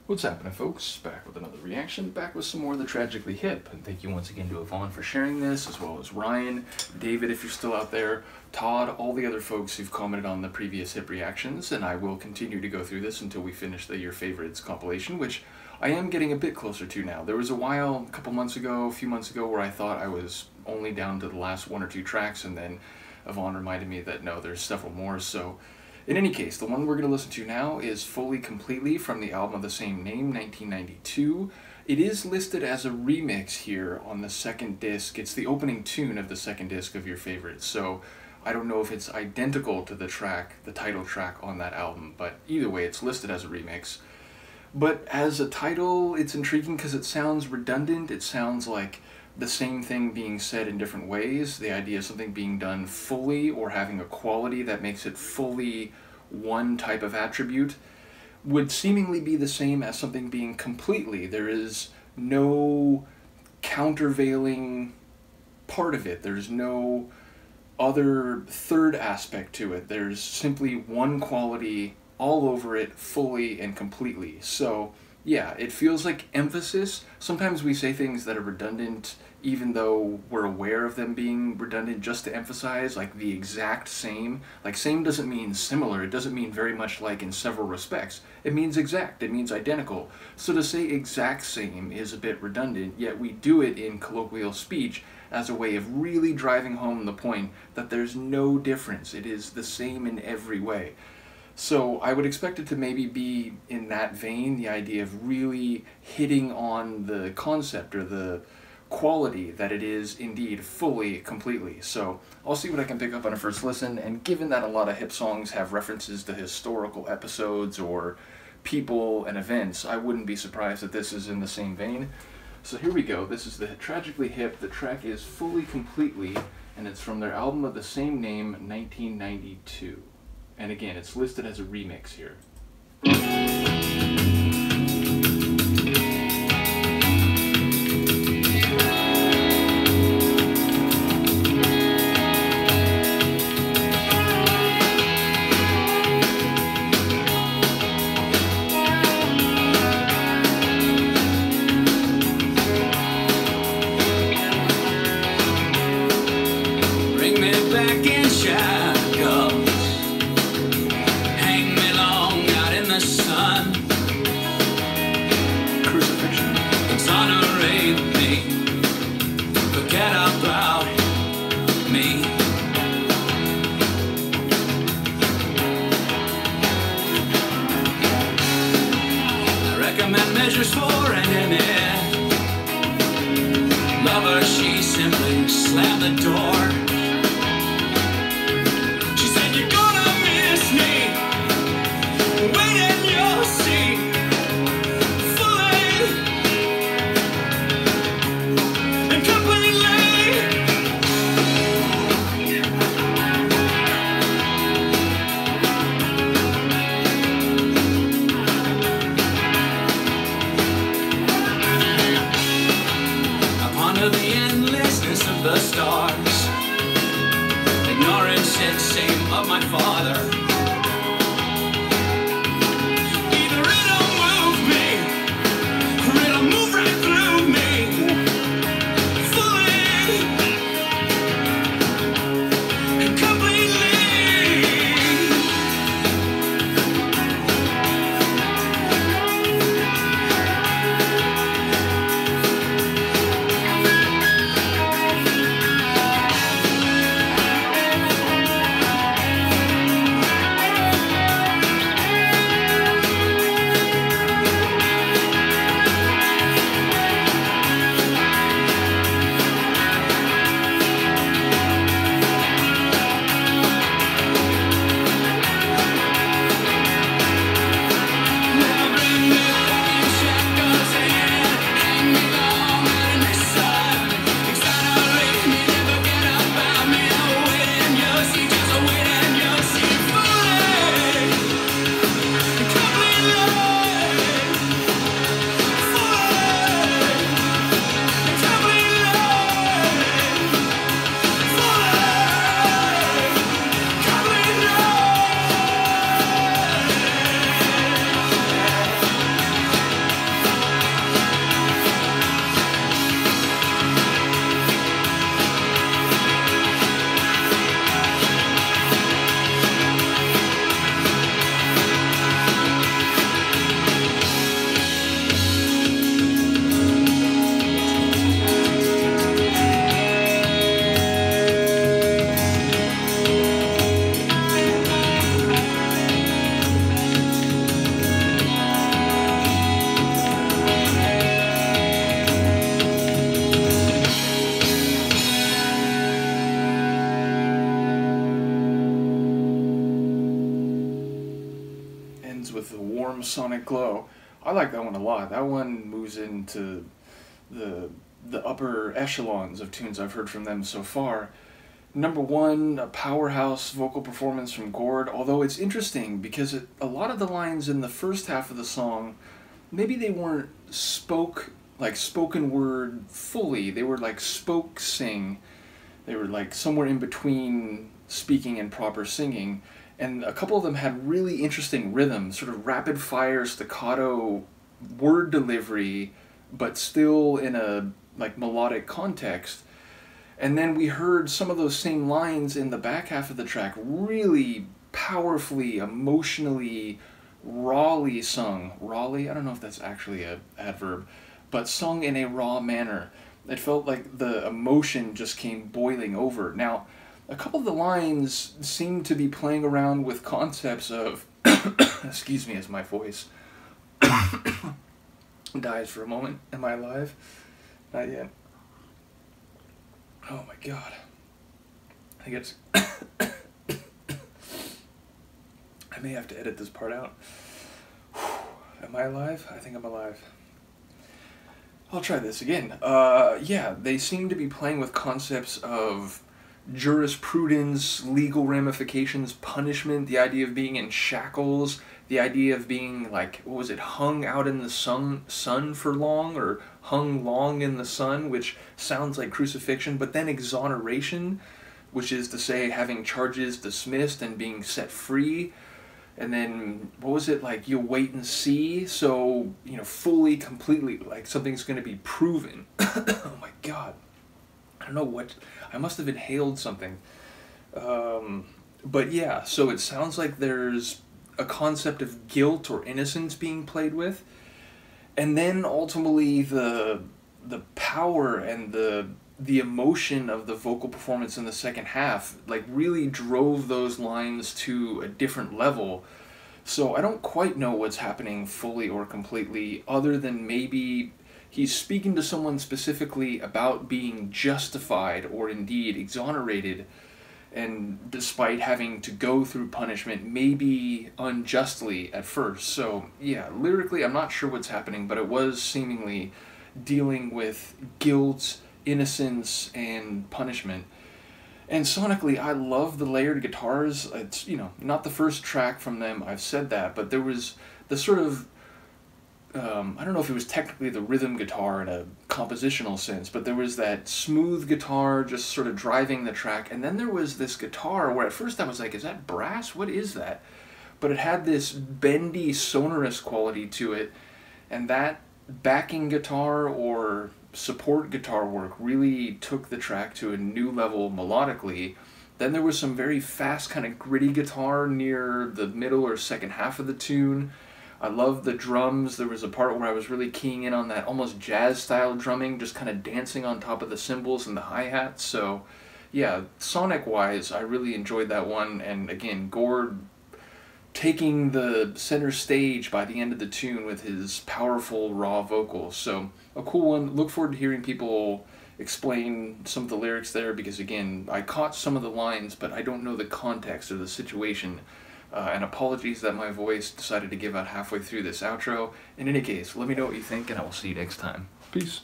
What's happening, folks? Back with another reaction, back with some more of the Tragically Hip, and thank you once again to Yvonne for sharing this, as well as Ryan, David if you're still out there, Todd, all the other folks who've commented on the previous hip reactions, and I will continue to go through this until we finish the Your Favorites compilation, which I am getting a bit closer to now. There was a while, a few months ago, where I thought I was only down to the last one or two tracks, and then Yvonne reminded me that no, there's several more, so... In any case, the one we're going to listen to now is Fully Completely from the album of the same name, 1992. It is listed as a remix here on the second disc. It's the opening tune of the second disc of Your Favorites, so I don't know if it's identical to the track, the title track on that album, but either way, it's listed as a remix. But as a title, it's intriguing because it sounds redundant. It sounds like the same thing being said in different ways. The idea of something being done fully or having a quality that makes it fully one type of attribute would seemingly be the same as something being completely. There is no countervailing part of it. There's no other third aspect to it. There's simply one quality all over it, fully and completely. So yeah, it feels like emphasis. Sometimes we say things that are redundant even though we're aware of them being redundant just to emphasize, like the exact same. Like same doesn't mean similar, it doesn't mean very much like in several respects. It means exact, it means identical. So to say exact same is a bit redundant, yet we do it in colloquial speech as a way of really driving home the point that there's no difference. It is the same in every way. So I would expect it to maybe be in that vein, the idea of really hitting on the concept or the quality that it is indeed fully, completely. So I'll see what I can pick up on a first listen, and given that a lot of hip songs have references to historical episodes or people and events, I wouldn't be surprised that this is in the same vein. So here we go. This is the Tragically Hip. The track is Fully Completely, and it's from their album of the same name, 1992. And again, it's listed as a remix here. Bring me back in shackles. Forget about me. I recommend measures for an enemy. Lover, she simply slammed the door. She said, "You're gonna miss me. Wait and you'll see." The endlessness of the stars, ignorance said same of my father. Either it'll move me, or it'll move right through me, fully and completely. Sonic Glow. I like that one a lot. That one moves into the upper echelons of tunes I've heard from them so far. Number one, a powerhouse vocal performance from Gord, although it's interesting because a lot of the lines in the first half of the song, maybe they weren't spoken word fully. They were like spoke sing. They were like somewhere in between speaking and proper singing. And a couple of them had really interesting rhythm, sort of rapid fire staccato word delivery, but still in a like melodic context. And then we heard some of those same lines in the back half of the track, really powerfully, emotionally, rawly sung. Rawly? I don't know if that's actually an adverb, but sung in a raw manner. It felt like the emotion just came boiling over. Now, a couple of the lines seem to be playing around with concepts of, excuse me as my voice dies for a moment. Am I alive? Not yet. Oh my god. I guess I may have to edit this part out. Am I alive? I think I'm alive. I'll try this again. Yeah, they seem to be playing with concepts of jurisprudence, legal ramifications, punishment, the idea of being in shackles, the idea of being, like, what was it, hung out in the sun for long, or hung long in the sun, which sounds like crucifixion, but then exoneration, which is to say having charges dismissed and being set free. And then, what was it, like, you'll wait and see, so, you know, fully, completely, like, something's going to be proven. Oh my god. I don't know what, I must have inhaled something. But yeah, so it sounds like there's a concept of guilt or innocence being played with. And then, ultimately, the power and the emotion of the vocal performance in the second half, like, really drove those lines to a different level. So I don't quite know what's happening fully or completely, other than maybe he's speaking to someone specifically about being justified or indeed exonerated, and despite having to go through punishment, maybe unjustly at first. So yeah, lyrically I'm not sure what's happening, but it was seemingly dealing with guilt, innocence, and punishment. And sonically, I love the layered guitars. It's, you know, not the first track from them, I've said that, but there was the sort of, I don't know if it was technically the rhythm guitar in a compositional sense, but there was that smooth guitar just sort of driving the track, and then there was this guitar where at first I was like, is that brass? What is that? But it had this bendy, sonorous quality to it, and that backing guitar or support guitar work really took the track to a new level melodically. Then there was some very fast kind of gritty guitar near the middle or second half of the tune. I love the drums. There was a part where I was really keying in on that almost jazz style drumming, just kind of dancing on top of the cymbals and the hi-hats. So yeah, sonic wise I really enjoyed that one, and again, Gord taking the center stage by the end of the tune with his powerful raw vocals. So a cool one. Look forward to hearing people explain some of the lyrics there, because again, I caught some of the lines, but I don't know the context or the situation. And apologies that my voice decided to give out halfway through this outro. In any case, let me know what you think, and I will see you next time. Peace.